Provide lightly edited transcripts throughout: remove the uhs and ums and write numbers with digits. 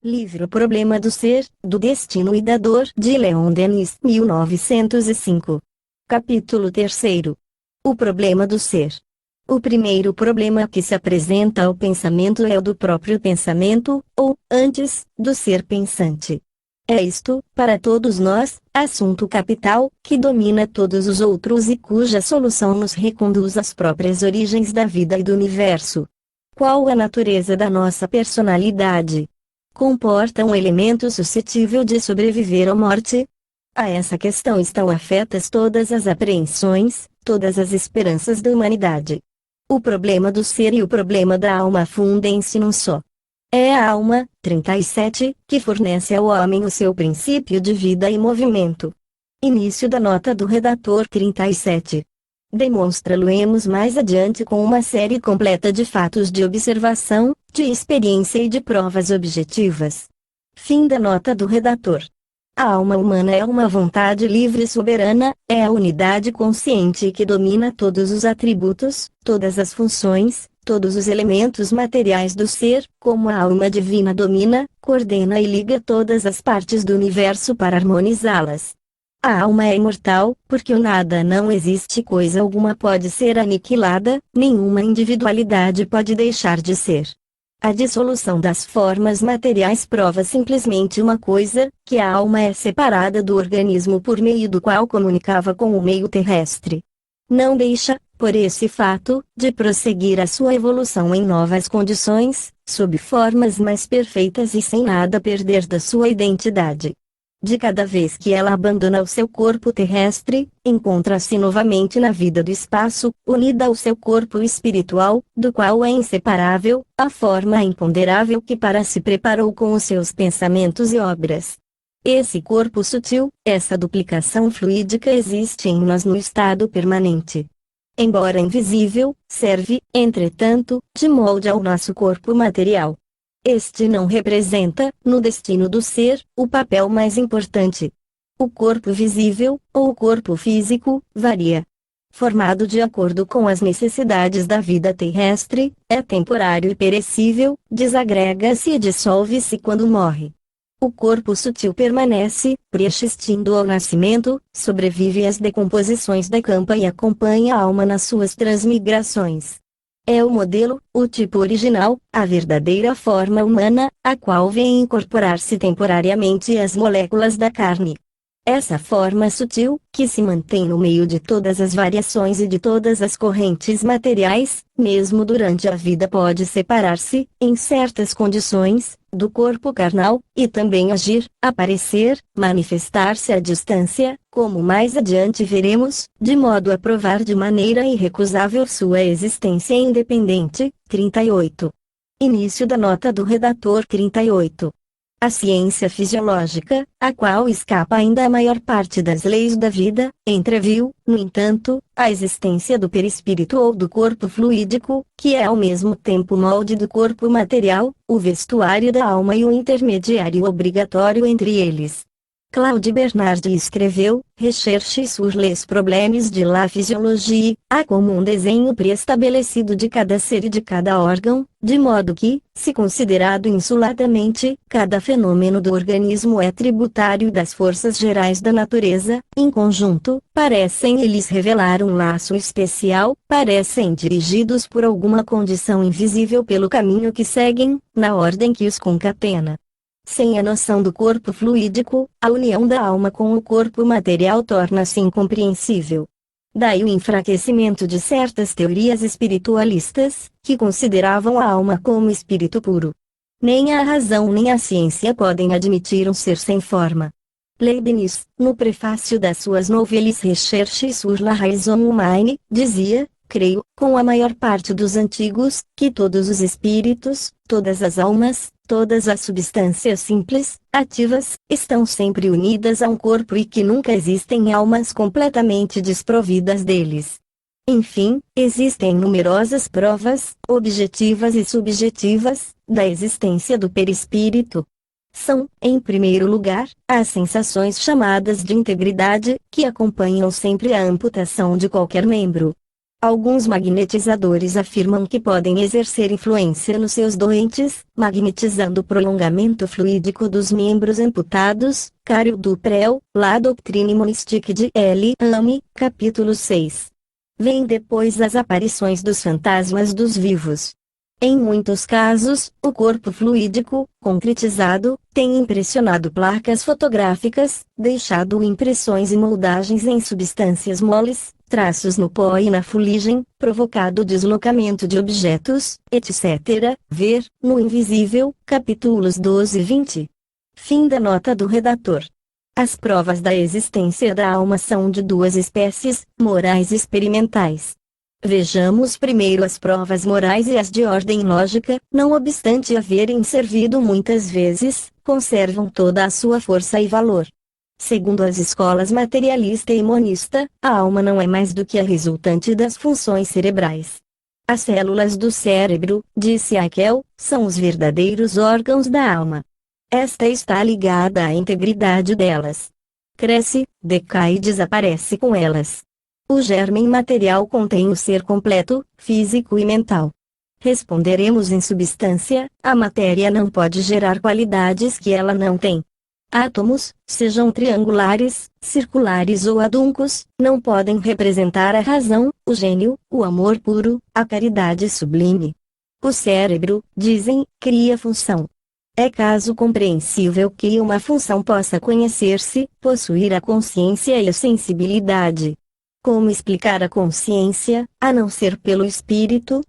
Livro Problema do Ser, do Destino e da Dor, de Leon Denis, 1905. Capítulo 3. O Problema do Ser. O primeiro problema que se apresenta ao pensamento é o do próprio pensamento, ou, antes, do ser pensante. É isto, para todos nós, assunto capital, que domina todos os outros e cuja solução nos reconduz às próprias origens da vida e do universo. Qual a natureza da nossa personalidade? Comporta um elemento suscetível de sobreviver à morte? A essa questão estão afetas todas as apreensões, todas as esperanças da humanidade. O problema do ser e o problema da alma fundem-se num só. É a alma, 37, que fornece ao homem o seu princípio de vida e movimento. Início da nota do redator 37. Demonstra-lo-emos mais adiante com uma série completa de fatos de observação, de experiência e de provas objetivas. Fim da nota do redator. A alma humana é uma vontade livre e soberana, é a unidade consciente que domina todos os atributos, todas as funções, todos os elementos materiais do ser, como a alma divina domina, coordena e liga todas as partes do universo para harmonizá-las. A alma é imortal, porque o nada não existe, coisa alguma pode ser aniquilada, nenhuma individualidade pode deixar de ser. A dissolução das formas materiais prova simplesmente uma coisa, que a alma é separada do organismo por meio do qual comunicava com o meio terrestre. Não deixa, por esse fato, de prosseguir a sua evolução em novas condições, sob formas mais perfeitas e sem nada perder da sua identidade. De cada vez que ela abandona o seu corpo terrestre, encontra-se novamente na vida do espaço, unida ao seu corpo espiritual, do qual é inseparável, a forma imponderável que para se preparou com os seus pensamentos e obras. Esse corpo sutil, essa duplicação fluídica existe em nós no estado permanente. Embora invisível, serve, entretanto, de molde ao nosso corpo material. Este não representa, no destino do ser, o papel mais importante. O corpo visível, ou o corpo físico, varia. Formado de acordo com as necessidades da vida terrestre, é temporário e perecível, desagrega-se e dissolve-se quando morre. O corpo sutil permanece, persistindo ao nascimento, sobrevive às decomposições da campa e acompanha a alma nas suas transmigrações. É o modelo, o tipo original, a verdadeira forma humana, a qual vem incorporar-se temporariamente às moléculas da carne. Essa forma sutil, que se mantém no meio de todas as variações e de todas as correntes materiais, mesmo durante a vida pode separar-se, em certas condições, do corpo carnal, e também agir, aparecer, manifestar-se à distância, como mais adiante veremos, de modo a provar de maneira irrecusável sua existência independente. 38. Início da nota do redator 38. A ciência fisiológica, a qual escapa ainda a maior parte das leis da vida, entreviu, no entanto, a existência do perispírito ou do corpo fluídico, que é ao mesmo tempo o molde do corpo material, o vestuário da alma e o intermediário obrigatório entre eles. Claude Bernard escreveu, Recherche sur les problèmes de la physiologie, há como um desenho pré-estabelecido de cada ser e de cada órgão, de modo que, se considerado insuladamente, cada fenômeno do organismo é tributário das forças gerais da natureza, em conjunto, parecem eles revelar um laço especial, parecem dirigidos por alguma condição invisível pelo caminho que seguem, na ordem que os concatena. Sem a noção do corpo fluídico, a união da alma com o corpo material torna-se incompreensível. Daí o enfraquecimento de certas teorias espiritualistas, que consideravam a alma como espírito puro. Nem a razão nem a ciência podem admitir um ser sem forma. Leibniz, no prefácio das suas novelas Recherche sur la raison humaine, dizia, creio, com a maior parte dos antigos, que todos os espíritos, todas as almas, todas as substâncias simples, ativas, estão sempre unidas a um corpo e que nunca existem almas completamente desprovidas deles. Enfim, existem numerosas provas, objetivas e subjetivas, da existência do perispírito. São, em primeiro lugar, as sensações chamadas de integridade, que acompanham sempre a amputação de qualquer membro. Alguns magnetizadores afirmam que podem exercer influência nos seus doentes, magnetizando o prolongamento fluídico dos membros amputados. Cario Duprel, La Doctrine Monistique de L. Ame, capítulo 6. Vêm depois as aparições dos fantasmas dos vivos. Em muitos casos, o corpo fluídico, concretizado, tem impressionado placas fotográficas, deixado impressões e moldagens em substâncias moles, traços no pó e na fuligem, provocado deslocamento de objetos, etc. Ver, no Invisível, capítulos 12 e 20. Fim da nota do redator. As provas da existência da alma são de duas espécies, morais e experimentais. Vejamos primeiro as provas morais e as de ordem lógica, não obstante haverem servido muitas vezes, conservam toda a sua força e valor. Segundo as escolas materialista e monista, a alma não é mais do que a resultante das funções cerebrais. As células do cérebro, disse Haeckel, são os verdadeiros órgãos da alma. Esta está ligada à integridade delas. Cresce, decai e desaparece com elas. O germe material contém o ser completo, físico e mental. Responderemos em substância, a matéria não pode gerar qualidades que ela não tem. Átomos, sejam triangulares, circulares ou aduncos, não podem representar a razão, o gênio, o amor puro, a caridade sublime. O cérebro, dizem, cria função. É caso compreensível que uma função possa conhecer-se, possuir a consciência e a sensibilidade. Como explicar a consciência, a não ser pelo espírito?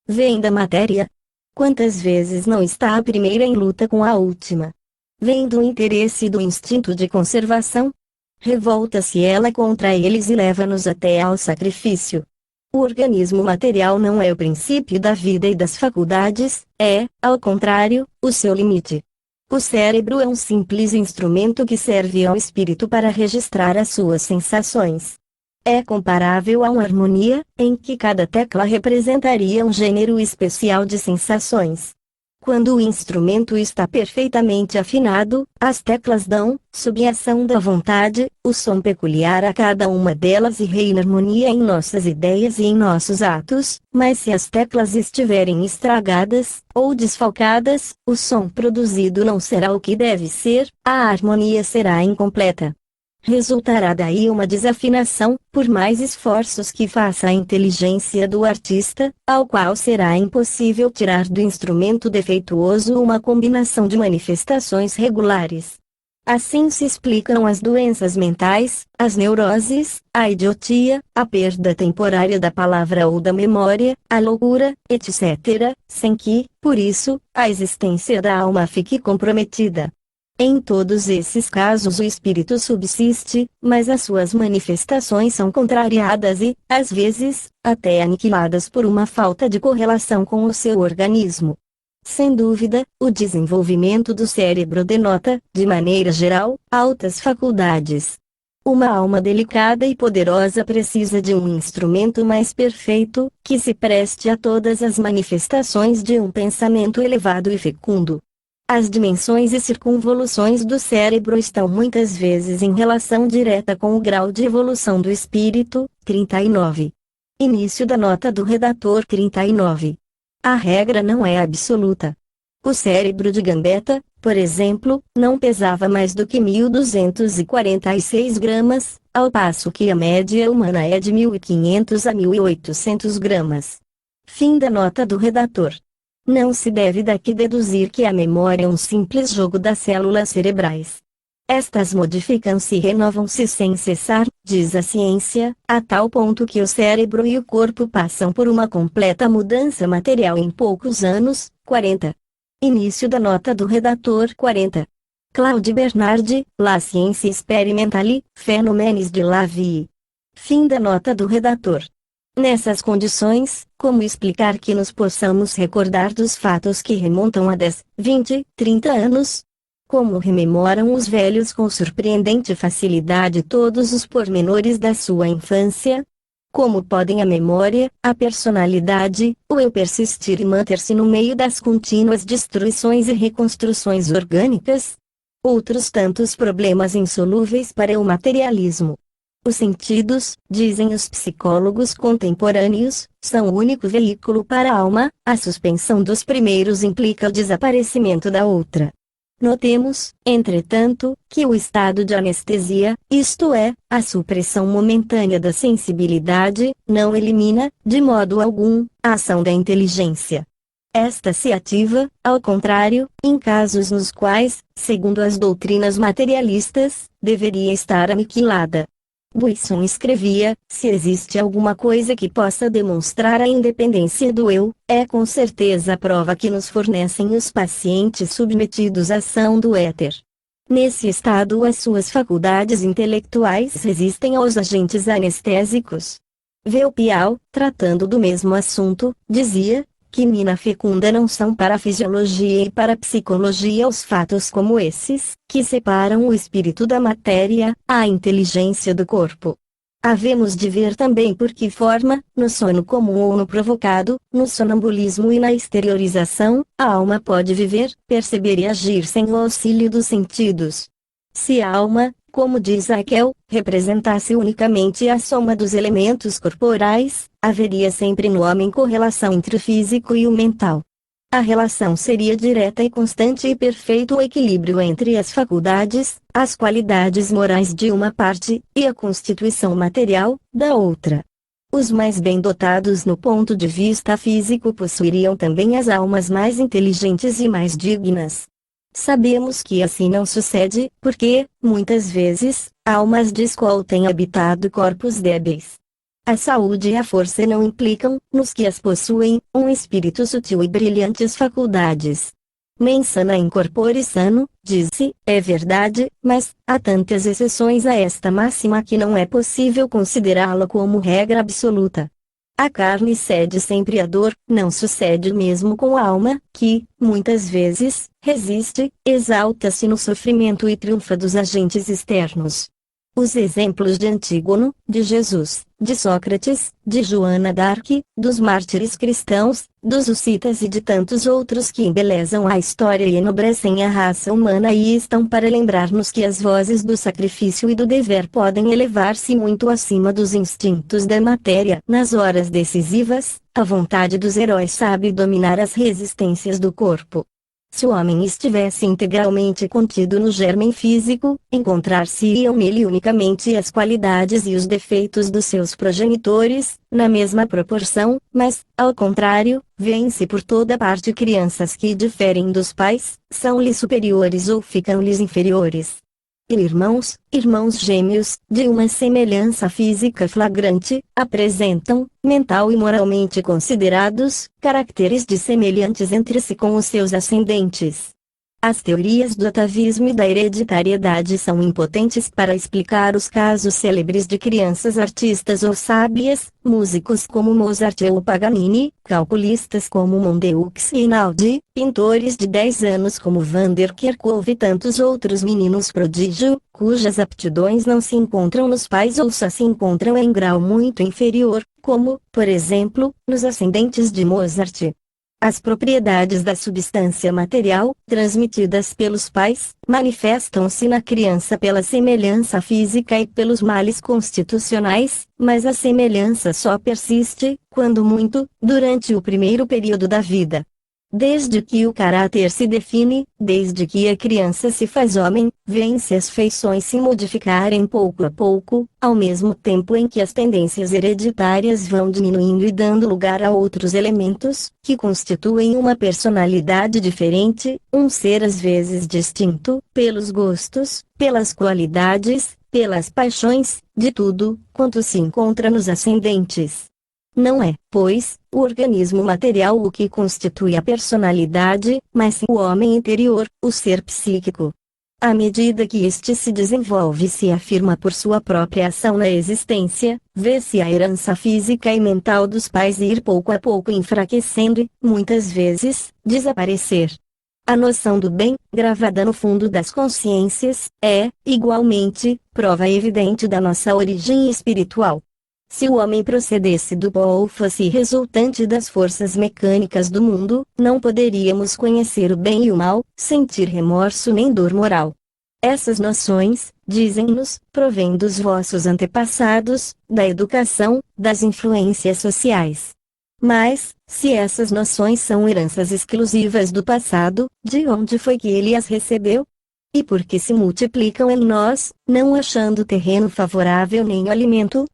Vem da matéria. Quantas vezes não está a primeira em luta com a última? Vem do interesse e do instinto de conservação? Revolta-se ela contra eles e leva-nos até ao sacrifício. O organismo material não é o princípio da vida e das faculdades, é, ao contrário, o seu limite. O cérebro é um simples instrumento que serve ao espírito para registrar as suas sensações. É comparável a uma harmonia, em que cada tecla representaria um gênero especial de sensações. Quando o instrumento está perfeitamente afinado, as teclas dão, sob a ação da vontade, o som peculiar a cada uma delas e reina harmonia em nossas ideias e em nossos atos, mas se as teclas estiverem estragadas, ou desfalcadas, o som produzido não será o que deve ser, a harmonia será incompleta. Resultará daí uma desafinação, por mais esforços que faça a inteligência do artista, ao qual será impossível tirar do instrumento defeituoso uma combinação de manifestações regulares. Assim se explicam as doenças mentais, as neuroses, a idiotia, a perda temporária da palavra ou da memória, a loucura, etc., sem que, por isso, a existência da alma fique comprometida. Em todos esses casos o espírito subsiste, mas as suas manifestações são contrariadas e, às vezes, até aniquiladas por uma falta de correlação com o seu organismo. Sem dúvida, o desenvolvimento do cérebro denota, de maneira geral, altas faculdades. Uma alma delicada e poderosa precisa de um instrumento mais perfeito, que se preste a todas as manifestações de um pensamento elevado e fecundo. As dimensões e circunvoluções do cérebro estão muitas vezes em relação direta com o grau de evolução do espírito. 39. Início da nota do redator. 39. A regra não é absoluta. O cérebro de Gambetta, por exemplo, não pesava mais do que 1.246 gramas, ao passo que a média humana é de 1.500 a 1.800 gramas. Fim da nota do redator. Não se deve daqui deduzir que a memória é um simples jogo das células cerebrais. Estas modificam-se e renovam-se sem cessar, diz a ciência, a tal ponto que o cérebro e o corpo passam por uma completa mudança material em poucos anos. 40. Início da nota do redator. 40. Claude Bernard, La Science Experimentale, Phénomènes de la Vie. Fim da nota do redator. Nessas condições, como explicar que nos possamos recordar dos fatos que remontam a 10, 20, 30 anos? Como rememoram os velhos com surpreendente facilidade todos os pormenores da sua infância? Como podem a memória, a personalidade, o eu persistir e manter-se no meio das contínuas destruições e reconstruções orgânicas? Outros tantos problemas insolúveis para o materialismo. Os sentidos, dizem os psicólogos contemporâneos, são o único veículo para a alma, a suspensão dos primeiros implica o desaparecimento da outra. Notemos, entretanto, que o estado de anestesia, isto é, a supressão momentânea da sensibilidade, não elimina, de modo algum, a ação da inteligência. Esta se ativa, ao contrário, em casos nos quais, segundo as doutrinas materialistas, deveria estar aniquilada. Buisson escrevia: se existe alguma coisa que possa demonstrar a independência do eu, é com certeza a prova que nos fornecem os pacientes submetidos à ação do éter. Nesse estado, as suas faculdades intelectuais resistem aos agentes anestésicos. Veupial, tratando do mesmo assunto, dizia: quimina fecunda não são para a fisiologia e para a psicologia os fatos como esses, que separam o espírito da matéria, a inteligência do corpo. Havemos de ver também por que forma, no sono comum ou no provocado, no sonambulismo e na exteriorização, a alma pode viver, perceber e agir sem o auxílio dos sentidos. Se a alma, como diz Haeckel, representasse unicamente a soma dos elementos corporais, haveria sempre no homem correlação entre o físico e o mental. A relação seria direta e constante e perfeito o equilíbrio entre as faculdades, as qualidades morais de uma parte, e a constituição material, da outra. Os mais bem dotados no ponto de vista físico possuiriam também as almas mais inteligentes e mais dignas. Sabemos que assim não sucede, porque, muitas vezes, almas de escola têm habitado corpos débeis. A saúde e a força não implicam, nos que as possuem, um espírito sutil e brilhantes faculdades. Mens sana in corpore sano, diz-se, é verdade, mas, há tantas exceções a esta máxima que não é possível considerá-la como regra absoluta. A carne cede sempre à dor, não sucede mesmo com a alma, que, muitas vezes, resiste, exalta-se no sofrimento e triunfa dos agentes externos. Os exemplos de Antígono, de Jesus, de Sócrates, de Joana d'Arc, dos mártires cristãos, dos hussitas e de tantos outros que embelezam a história e enobrecem a raça humana e estão para lembrar-nos que as vozes do sacrifício e do dever podem elevar-se muito acima dos instintos da matéria. Nas horas decisivas, a vontade dos heróis sabe dominar as resistências do corpo. Se o homem estivesse integralmente contido no germen físico, encontrar-se-iam nele unicamente as qualidades e os defeitos dos seus progenitores, na mesma proporção, mas, ao contrário, vêem-se por toda parte crianças que diferem dos pais, são-lhes superiores ou ficam-lhes inferiores. E irmãos gêmeos, de uma semelhança física flagrante, apresentam, mental e moralmente considerados, caracteres dissemelhantes entre si com os seus ascendentes. As teorias do atavismo e da hereditariedade são impotentes para explicar os casos célebres de crianças artistas ou sábias, músicos como Mozart ou Paganini, calculistas como Mondeux e Einaudi, pintores de 10 anos como Van der Kerkhove e tantos outros meninos prodígio, cujas aptidões não se encontram nos pais ou só se encontram em grau muito inferior, como, por exemplo, nos ascendentes de Mozart. As propriedades da substância material, transmitidas pelos pais, manifestam-se na criança pela semelhança física e pelos males constitucionais, mas a semelhança só persiste, quando muito, durante o primeiro período da vida. Desde que o caráter se define, desde que a criança se faz homem, vêm-se as feições se modificarem pouco a pouco, ao mesmo tempo em que as tendências hereditárias vão diminuindo e dando lugar a outros elementos, que constituem uma personalidade diferente, um ser às vezes distinto, pelos gostos, pelas qualidades, pelas paixões, de tudo, quanto se encontra nos ascendentes. Não é, pois, o organismo material o que constitui a personalidade, mas sim o homem interior, o ser psíquico. À medida que este se desenvolve e se afirma por sua própria ação na existência, vê-se a herança física e mental dos pais ir pouco a pouco enfraquecendo e, muitas vezes, desaparecer. A noção do bem, gravada no fundo das consciências, é, igualmente, prova evidente da nossa origem espiritual. Se o homem procedesse do pó ou fosse resultante das forças mecânicas do mundo, não poderíamos conhecer o bem e o mal, sentir remorso nem dor moral. Essas noções, dizem-nos, provêm dos vossos antepassados, da educação, das influências sociais. Mas, se essas noções são heranças exclusivas do passado, de onde foi que ele as recebeu? E por que se multiplicam em nós, não achando terreno favorável nem alimento?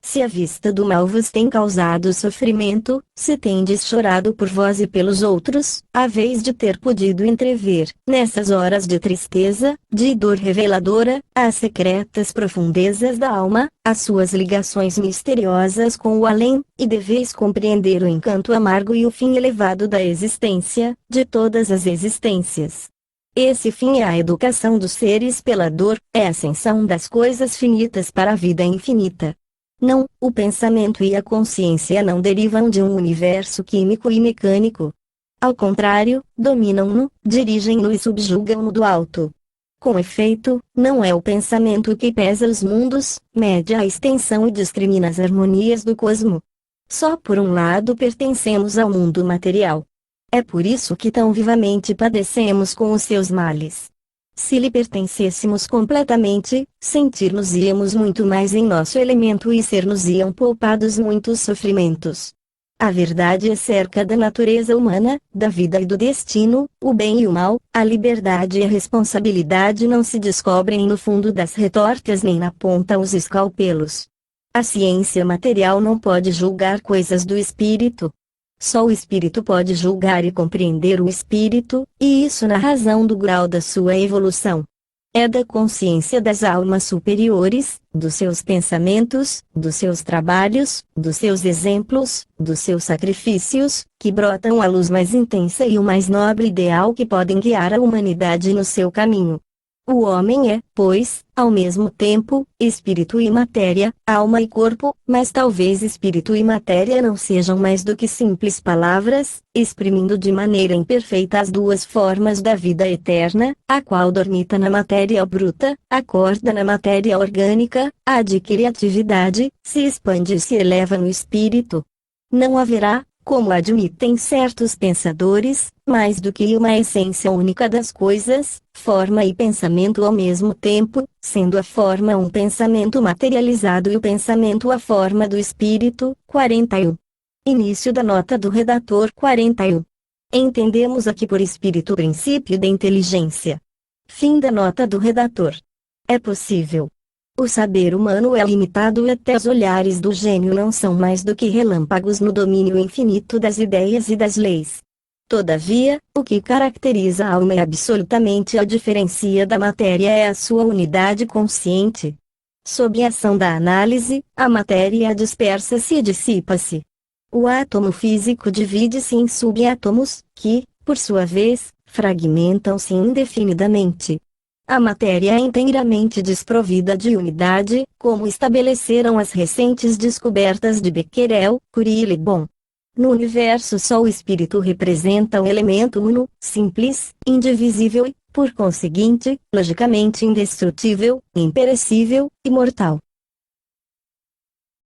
Se a vista do mal vos tem causado sofrimento, se tendes chorado por vós e pelos outros, a vez de ter podido entrever, nessas horas de tristeza, de dor reveladora, as secretas profundezas da alma, as suas ligações misteriosas com o além, e deveis compreender o encanto amargo e o fim elevado da existência, de todas as existências. Esse fim é a educação dos seres pela dor, é a ascensão das coisas finitas para a vida infinita. Não, o pensamento e a consciência não derivam de um universo químico e mecânico. Ao contrário, dominam-no, dirigem-no e subjugam-no do alto. Com efeito, não é o pensamento que pesa os mundos, mede a extensão e discrimina as harmonias do cosmo. Só por um lado pertencemos ao mundo material. É por isso que tão vivamente padecemos com os seus males. Se lhe pertencêssemos completamente, sentir-nos-íamos muito mais em nosso elemento e ser-nos-iam poupados muitos sofrimentos. A verdade acerca da natureza humana, da vida e do destino, o bem e o mal, a liberdade e a responsabilidade não se descobrem no fundo das retortas nem na ponta os escalpelos. A ciência material não pode julgar coisas do espírito. Só o espírito pode julgar e compreender o espírito, e isso na razão do grau da sua evolução. É da consciência das almas superiores, dos seus pensamentos, dos seus trabalhos, dos seus exemplos, dos seus sacrifícios, que brotam a luz mais intensa e o mais nobre ideal que podem guiar a humanidade no seu caminho. O homem é, pois, ao mesmo tempo, espírito e matéria, alma e corpo, mas talvez espírito e matéria não sejam mais do que simples palavras, exprimindo de maneira imperfeita as duas formas da vida eterna, a qual dormita na matéria bruta, acorda na matéria orgânica, adquire atividade, se expande e se eleva no espírito. Não haverá, como admitem certos pensadores, mais do que uma essência única das coisas, forma e pensamento ao mesmo tempo, sendo a forma um pensamento materializado e o pensamento a forma do espírito. 41. Início da nota do redator. 41. Entendemos aqui por espírito o princípio da inteligência. Fim da nota do redator. É possível. O saber humano é limitado e até os olhares do gênio não são mais do que relâmpagos no domínio infinito das ideias e das leis. Todavia, o que caracteriza a alma e absolutamente a diferencia da matéria é a sua unidade consciente. Sob a ação da análise, a matéria dispersa-se e dissipa-se. O átomo físico divide-se em subátomos, que, por sua vez, fragmentam-se indefinidamente. A matéria é inteiramente desprovida de unidade, como estabeleceram as recentes descobertas de Becquerel, Curie e Le Bon. No universo só o espírito representa um elemento uno, simples, indivisível e, por conseguinte, logicamente indestrutível, imperecível, imortal.